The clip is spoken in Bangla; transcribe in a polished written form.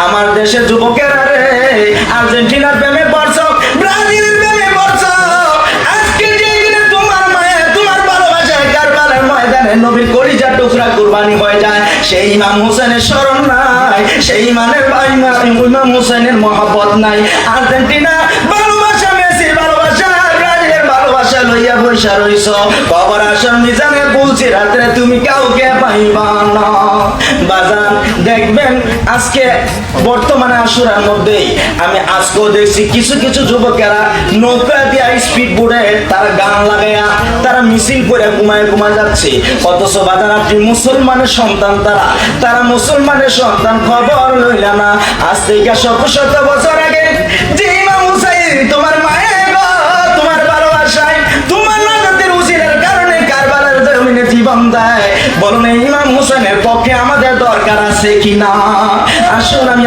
আমার দেশের যুবকেরা রে, আর্জেন্টিনার প্রেমে পড়ছো, ব্রাজিলের প্রেমে পড়ছো, আজকে যে দিনে তোমার মায়া তোমার ভালোবাসায় কারবালার ময়দানে নবীর কলিজার টুকরা কুরবানি হয়ে যায়, সেই ইমাম হোসেনের স্মরণ নাই, সেই ইমাম হোসেনের মহব্বত নাই। আর্জেন্টিনা ভালোবাসা, মেসির ভালোবাসা, ব্রাজিলের ভালোবাসা লইয়া বৈশা রইছ, কবর আসর মিজানে বলছি রাত্রে তুমি কাউকে পাইবা না। বাজান দেখবেন আজকে বর্তমানে আশুরার মধ্যেই আমি আজকেও দেখছি কিছু কিছু যুবকেরা নৌকা দিয়া স্পিড বোর্ডে তারা গান লাগাইয়া তারা মিছিল করে ঘুমায় ঘুমায় যাচ্ছে, অথচ বাজান আপনি মুসলমানের সন্তান, তারা মুসলমানের সন্তান, খবর লইলা না। আজ থেকে শত শত বছর আগে যে ইমাম হুসাইন তোমার মায়ের গো, তোমার ভালোবাসায় তোমার নজরের উজিরের কারণে কারবালার জমিনে জীবন দেয়, বলুন এই ইমাম হুসাইনের পক্ষে আমাদের দরকার আছে কিনা? আসুন আমি